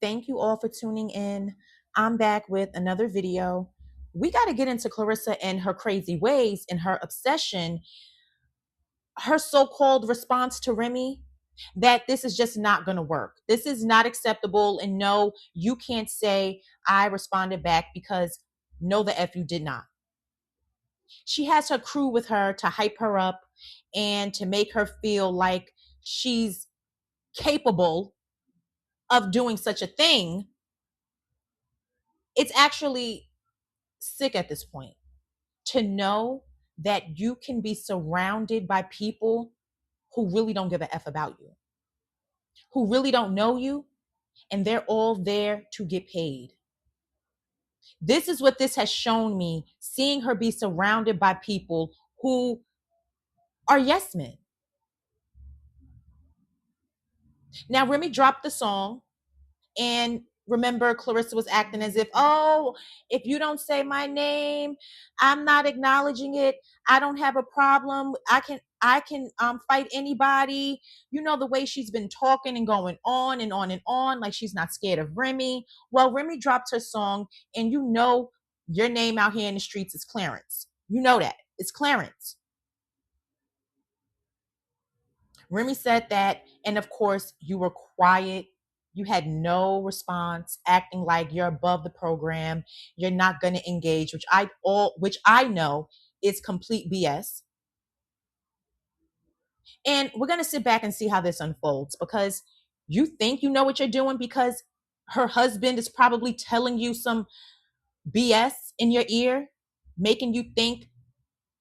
Thank you all for tuning in. I'm back with another video. We got to get into Claressa and her crazy ways and her obsession, her so-called response to Remy, that this is just not going to work. This is not acceptable. And no, you can't say I responded back, because no, the F you did not. She has her crew with her to hype her up and to make her feel like she's capable of doing such a thing. It's actually sick at this point to know that you can be surrounded by people who really don't give a F about you, who really don't know you, and they're all there to get paid. This is what this has shown me, seeing her be surrounded by people who are yes men. Now, Remy dropped the song, and remember, Claressa was acting as if, oh, if you don't say my name, I'm not acknowledging it. I don't have a problem. I can fight anybody. You know, the way she's been talking and going on and on and on, like she's not scared of Remy. Well, Remy dropped her song, and you know your name out here in the streets is Clarence. You know that. It's Clarence. Remy said that, and of course, you were quiet. You had no response, acting like you're above the program. You're not going to engage, which I know is complete BS. And we're going to sit back and see how this unfolds, because you think you know what you're doing because her husband is probably telling you some BS in your ear, making you think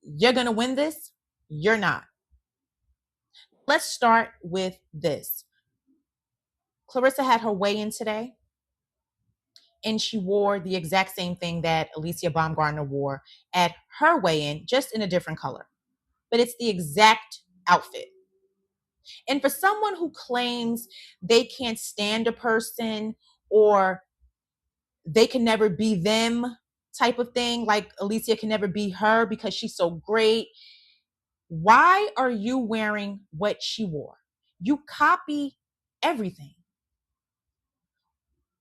you're going to win this. You're not. Let's start with this. Claressa had her weigh-in today, and she wore the exact same thing that Alycia Baumbargner wore at her weigh-in, just in a different color. But it's the exact outfit. And for someone who claims they can't stand a person, or they can never be them type of thing, like Alycia can never be her because she's so great, why are you wearing what she wore? You copy everything.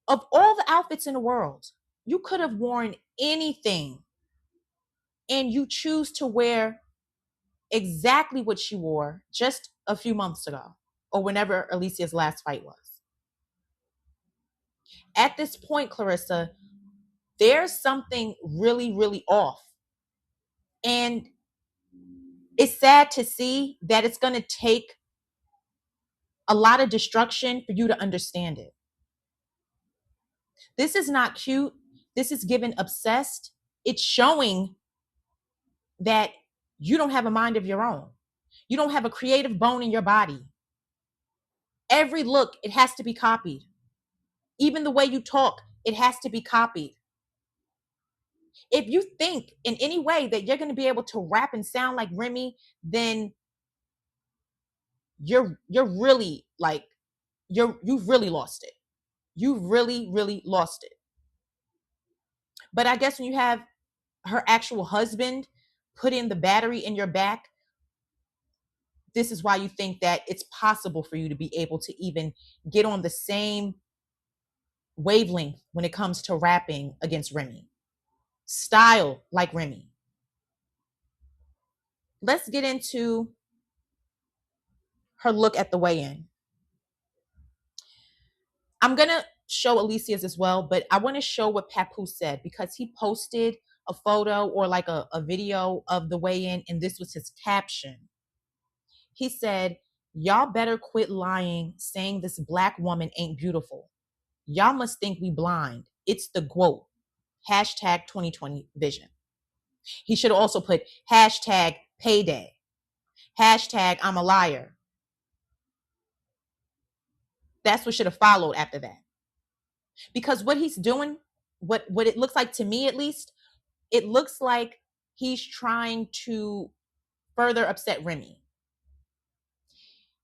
Of all the outfits in the world, you could have worn anything, and you choose to wear exactly what she wore just a few months ago, or whenever Alicia's last fight was. At this point, Claressa, there's something really, really off. And it's sad to see that it's going to take a lot of destruction for you to understand it. This is not cute. This is given obsessed. It's showing that you don't have a mind of your own. You don't have a creative bone in your body. Every look, it has to be copied. Even the way you talk, it has to be copied. If you think in any way that you're going to be able to rap and sound like Remy, then you're really like, you've really lost it. You've really, really lost it. But I guess when you have her actual husband put in the battery in your back, this is why you think that it's possible for you to be able to even get on the same wavelength when it comes to rapping against Remy. Style like Remy. Let's get into her look at the weigh-in. I'm going to show Alicia's as well, but I want to show what Papoose said, because he posted a photo or like a video of the weigh-in, and this was his caption. He said, "Y'all better quit lying, saying this black woman ain't beautiful. Y'all must think we blind. It's the quote. Hashtag 2020 vision." He should have also put hashtag payday. Hashtag I'm a liar. That's what should have followed after that. Because what he's doing, what it looks like to me at least, it looks like he's trying to further upset Remy.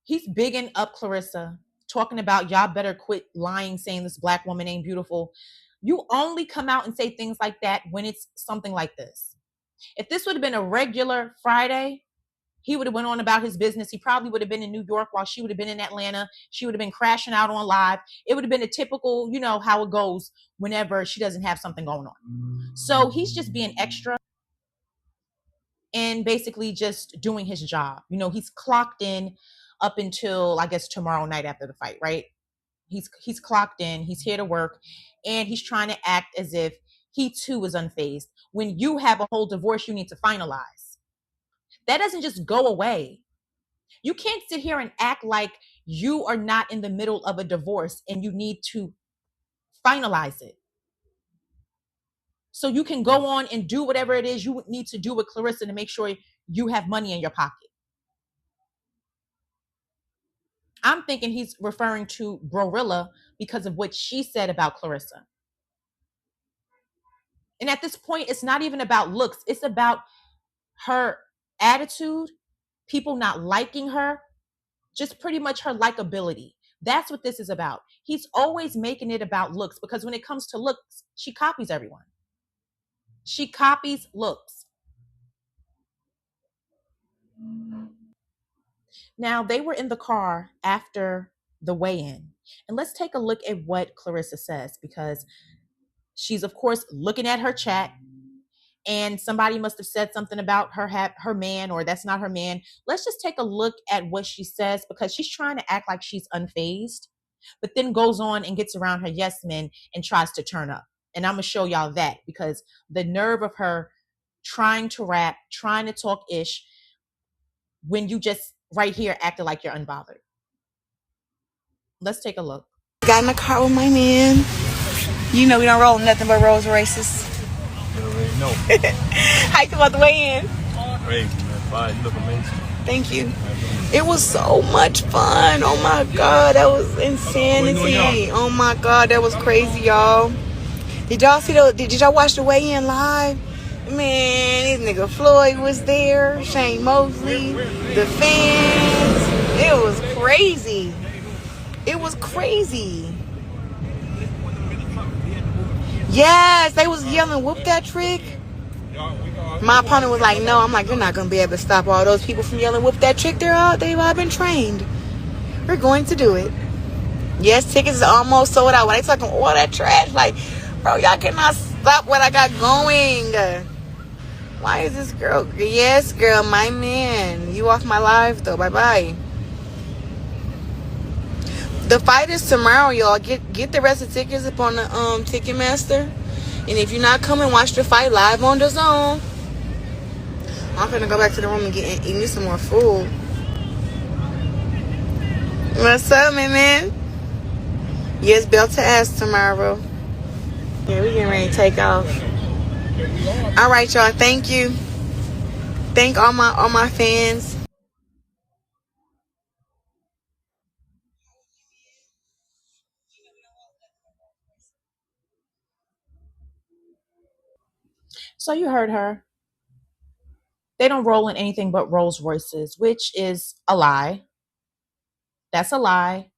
He's bigging up Claressa, talking about y'all better quit lying, saying this black woman ain't beautiful. You only come out and say things like that when it's something like this. If this would have been a regular Friday, He would have went on about his business. He probably would have been in New York while she would have been in Atlanta. She would have been crashing out on live. It would have been a typical, you know, how it goes whenever she doesn't have something going on. So he's just being extra and basically just doing his job. You know, he's clocked in up until, I guess, tomorrow night after the fight, right? He's clocked in, he's here to work, and he's trying to act as if he too is unfazed. When you have a whole divorce you need to finalize, that doesn't just go away. You can't sit here and act like you are not in the middle of a divorce and you need to finalize it, so you can go on and do whatever it is you need to do with Claressa to make sure you have money in your pocket. I'm thinking he's referring to Glorilla because of what she said about Claressa. And at this point, it's not even about looks. It's about her attitude, people not liking her, just pretty much her likability. That's what this is about. He's always making it about looks because when it comes to looks, she copies everyone. She copies looks. Now, they were in the car after the weigh-in. And let's take a look at what Claressa says, because she's, of course, looking at her chat, and somebody must have said something about her man, or that's not her man. Let's just take a look at what she says, because she's trying to act like she's unfazed, but then goes on and gets around her yes men and tries to turn up. And I'm going to show y'all that, because the nerve of her trying to rap, trying to talk ish, when you just right here acting like you're unbothered. Let's take a look. Got in the car with my man. You know we don't roll nothing but Rolls Royces. You already know. How you feel about the weigh-in? Crazy, man. Bye. You look amazing. Thank you. It was so much fun. Oh my God, that was insanity. Oh my God, that was crazy, y'all. Did y'all see did y'all watch the weigh-in live? Man, this nigga Floyd was there. Shane Mosley, the fans. It was crazy. It was crazy. Yes, they was yelling, whoop that trick. My opponent was like, no. I'm like, you're not going to be able to stop all those people from yelling, whoop that trick. They've all been trained. We're going to do it. Yes, tickets are almost sold out. When they talking all that trash, like, bro, y'all cannot stop what I got going. Why is this girl? Yes, girl, my man. You off my live, though. Bye-bye. The fight is tomorrow, y'all. Get the rest of the tickets up on the Ticketmaster. And if you're not coming, watch the fight live on the Zone. I'm gonna go back to the room and eat me some more food. What's up, man? Yes, bell to ass tomorrow. Yeah, we getting ready to take off. All right, y'all. Thank you. Thank all my fans. So you heard her. They don't roll in anything but Rolls Royces, which is a lie. That's a lie.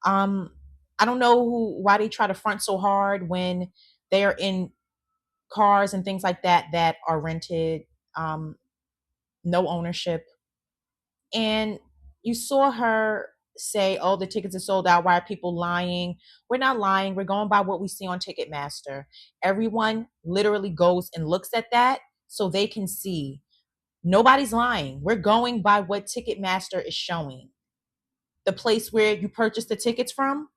I don't know why they try to front so hard when they are in cars and things like that are rented, no ownership. And you saw her say, oh, the tickets are sold out. Why are people lying? We're not lying. We're going by what we see on Ticketmaster. Everyone literally goes and looks at that so they can see. Nobody's lying. We're going by what Ticketmaster is showing. The place where you purchase the tickets from,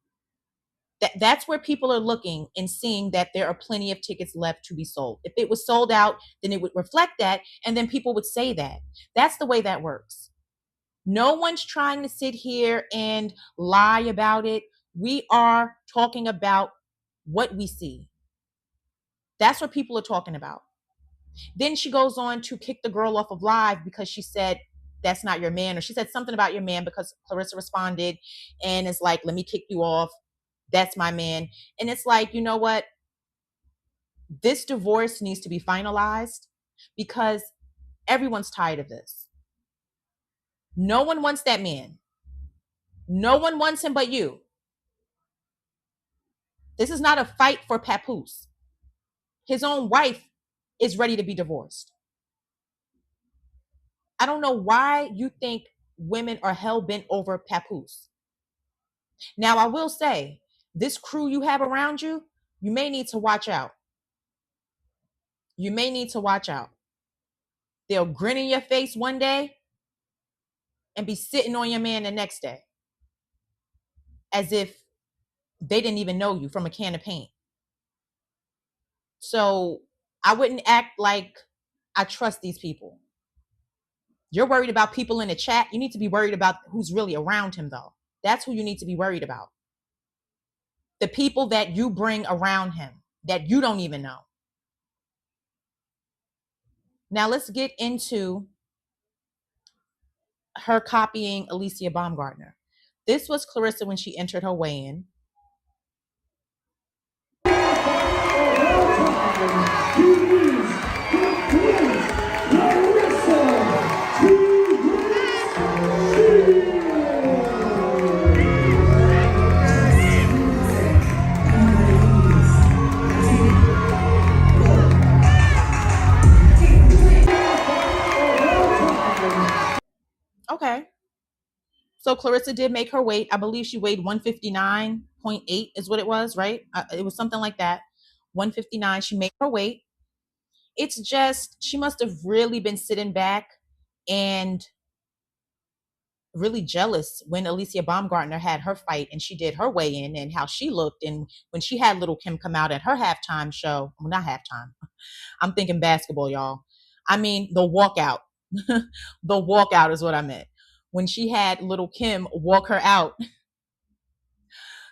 that's where people are looking and seeing that there are plenty of tickets left to be sold. If it was sold out, then it would reflect that, and then people would say that. That's the way that works. No one's trying to sit here and lie about it. We are talking about what we see. That's what people are talking about. Then she goes on to kick the girl off of live because she said, that's not your man. Or she said something about your man because Claressa responded and it's like, let me kick you off. That's my man. And it's like, you know what? This divorce needs to be finalized because everyone's tired of this. No one wants that man. No one wants him but you. This is not a fight for Papoose. His own wife is ready to be divorced. I don't know why you think women are hell-bent over Papoose. Now, I will say, this crew you have around you, you may need to watch out. You may need to watch out. They'll grin in your face one day and be sitting on your man the next day as if they didn't even know you from a can of paint. So I wouldn't act like I trust these people. You're worried about people in the chat. You need to be worried about who's really around him, though. That's who you need to be worried about. The people that you bring around him that you don't even know. Now let's get into her copying Alycia Baumbargner. This was Claressa when she entered her weigh-in. Okay. So Claressa did make her weight. I believe she weighed 159.8 is what it was, right? It was something like that. 159. She made her weight. It's just, she must have really been sitting back and really jealous when Alycia Baumbargner had her fight and she did her weigh-in and how she looked. And when she had Little Kim come out at her halftime show, well, not halftime. I'm thinking basketball, y'all. I mean, the walkout. The walkout is what I meant. When she had Little Kim walk her out.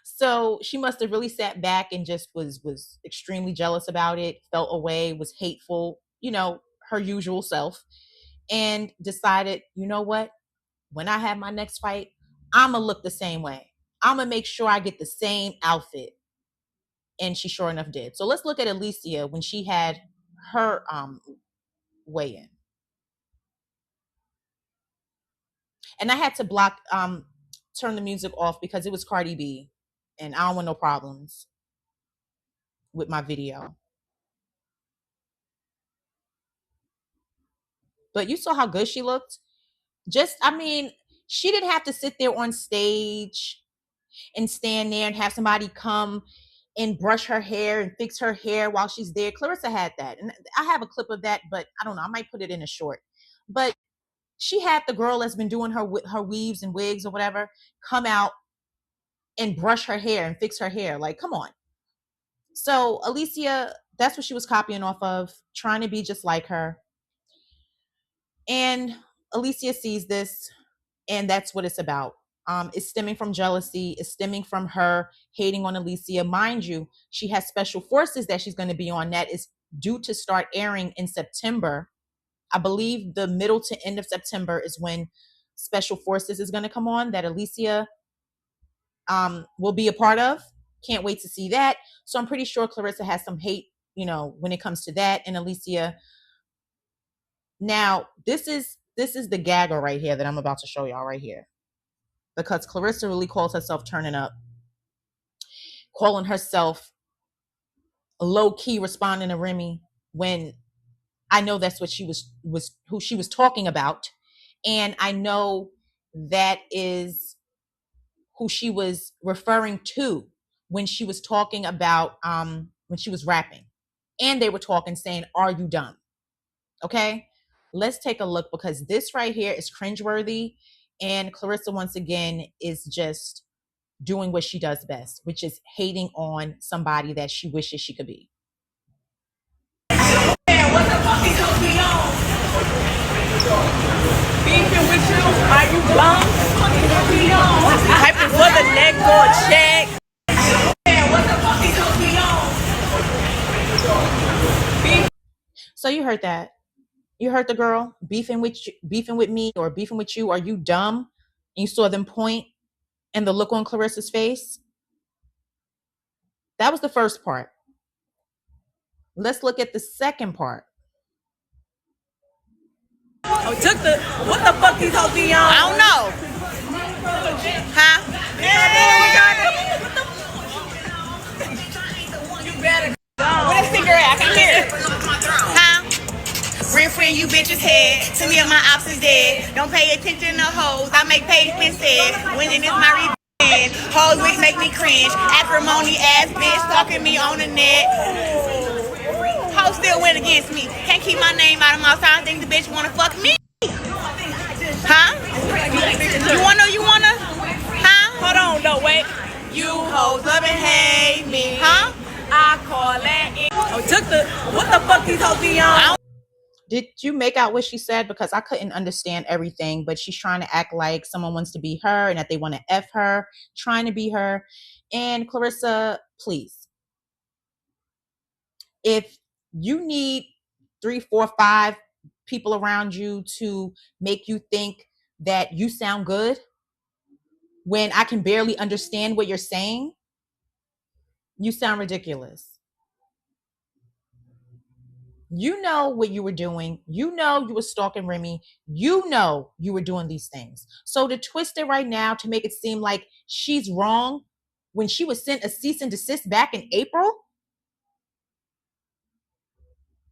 So she must have really sat back and just was extremely jealous about it, felt away, was hateful, you know, her usual self, and decided, you know what? When I have my next fight, I'm going to look the same way. I'm going to make sure I get the same outfit. And she sure enough did. So let's look at Alycia when she had her weigh-in. And I had to turn the music off because it was Cardi B. And I don't want no problems with my video. But you saw how good she looked. I mean, she didn't have to sit there on stage and stand there and have somebody come and brush her hair and fix her hair while she's there. Claressa had that. And I have a clip of that, but I don't know. I might put it in a short. But she had the girl that's been doing her weaves and wigs or whatever come out and brush her hair and fix her hair. Like, come on. So Alycia, that's what she was copying off of, trying to be just like her. And Alycia sees this, and that's what it's about. It's stemming from jealousy. It's stemming from her hating on Alycia. Mind you, she has Special Forces that she's going to be on that is due to start airing in September. I believe the middle to end of September is when Special Forces is going to come on that Alycia will be a part of. Can't wait to see that. So I'm pretty sure Claressa has some hate, you know, when it comes to that and Alycia. Now, this is the gagger right here that I'm about to show y'all right here. Because Claressa really calls herself turning up. Calling herself low-key responding to Remy when I know that's what she was who she was talking about. And I know that is who she was referring to when she was talking about when she was rapping. And they were talking saying, "Are you dumb?" Okay? Let's take a look because this right here is cringeworthy. And Claressa, once again, is just doing what she does best, which is hating on somebody that she wishes she could be. Yeah, what the fuck is going on? Beefing with you? Are you dumb? Typing for the neck or check. Yeah, what the fuck is going on? So you heard that. You heard the girl beefing with me or beefing with you. Are you dumb? And you saw them point and the look on Claressa's face. That was the first part. Let's look at the second part. Oh, took the what the fuck these hoes be on? I don't know. Huh? You better go. Where's the cigarette? I can hear it. Huh? Friend, you bitches head. To me, my ops is dead. Don't pay attention to hoes. I make pay instead. Winning is my revenge. Hoes which make me cringe. Acrimony ass bitch stalking me on the net. Hoes still win against me. Can't keep my name out of my mouth. I think the bitch wanna fuck me. Huh? You wanna? Huh? Hold on, no, wait. You hoes love and hate me. Huh? I call that it. Oh, took the, what the fuck these hoes be on? Did you make out what she said? Because I couldn't understand everything, but she's trying to act like someone wants to be her and that they want to F her, trying to be her. And Claressa, please, if you need 3, 4, 5 people around you to make you think that you sound good when I can barely understand what you're saying, you sound ridiculous. You know what you were doing. You know you were stalking Remy. You know you were doing these things. So to twist it right now to make it seem like she's wrong when she was sent a cease and desist back in April,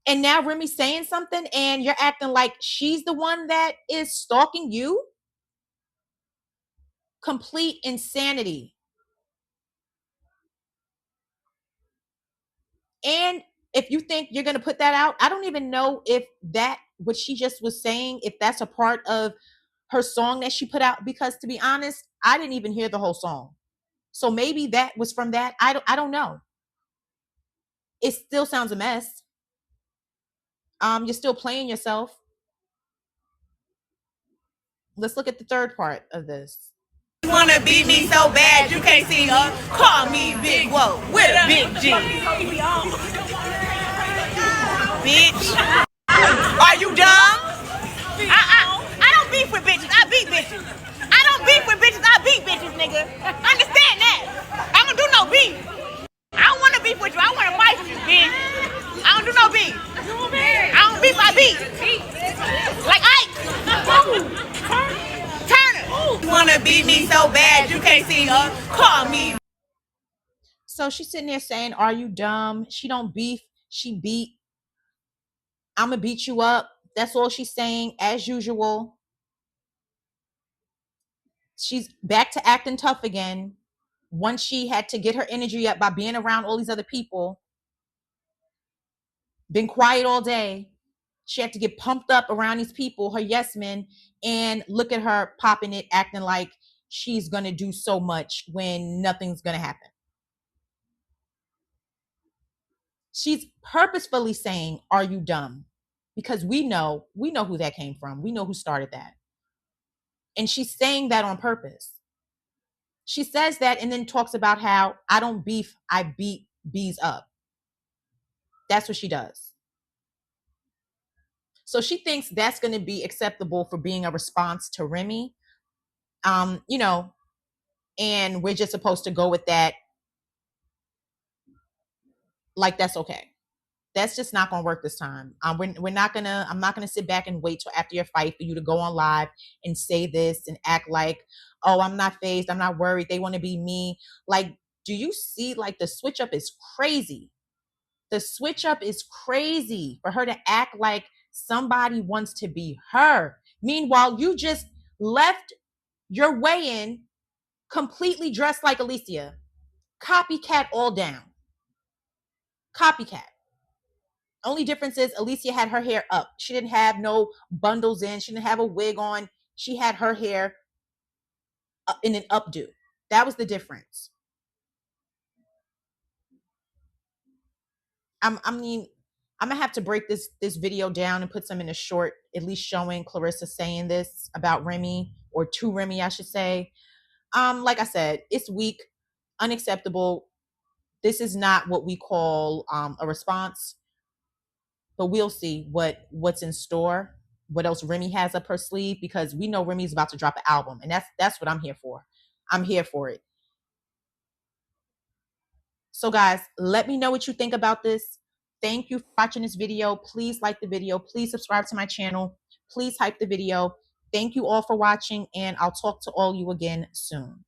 and now Remy's saying something and you're acting like she's the one that is stalking you? Complete insanity. And if you think you're going to put that out, I don't even know if that, what she just was saying, if that's a part of her song that she put out, because to be honest, I didn't even hear the whole song. So maybe that was from that. I don't know. It still sounds a mess. You're still playing yourself. Let's look at the third part of this. You wanna beat me so bad you can't see her. Call me Big Whoa with a big G. Bitch. Are you dumb? I don't beef with bitches. I beat bitches. I don't beef with bitches. I beat bitches, nigga. Understand that? I don't do no beef. I don't want to beef with you. I want to fight with you, bitch. I don't do no beef. I don't beef. I beat. Like Ike. Turner. You wanna beat me so bad you can't see her. Call me. So she's sitting there saying, are you dumb? She don't beef. She beat. I'm going to beat you up. That's all she's saying, as usual. She's back to acting tough again. Once she had to get her energy up by being around all these other people, been quiet all day. She had to get pumped up around these people, her yes men, and look at her popping it, acting like she's going to do so much when nothing's going to happen. She's purposefully saying, are you dumb? Because we know who that came from. We know who started that. And she's saying that on purpose. She says that and then talks about how I don't beef, I beat bees up. That's what she does. So she thinks that's going to be acceptable for being a response to Remy. You know, and we're just supposed to go with that. Like, that's okay. That's just not going to work this time. I'm not going to sit back and wait till after your fight for you to go on live and say this and act like, oh, I'm not fazed, I'm not worried, they want to be me. Like, do you see, like, the switch up is crazy. The switch up is crazy for her to act like somebody wants to be her. Meanwhile, you just left your weigh-in completely dressed like Alycia. Copycat all down. Copycat. Only difference is Alycia had her hair up. She didn't have no bundles in. She didn't have a wig on. She had her hair in an updo. That was the difference. I'm going to have to break this video down and put some in a short, at least showing Claressa saying this about Remy, or to Remy, I should say. Like I said, it's weak, unacceptable. This is not what we call a response, but we'll see what's in store, what else Remy has up her sleeve, because we know Remy's about to drop an album, and that's what I'm here for. I'm here for it. So guys, let me know what you think about this. Thank you for watching this video. Please like the video. Please subscribe to my channel. Please hype the video. Thank you all for watching, and I'll talk to all you again soon.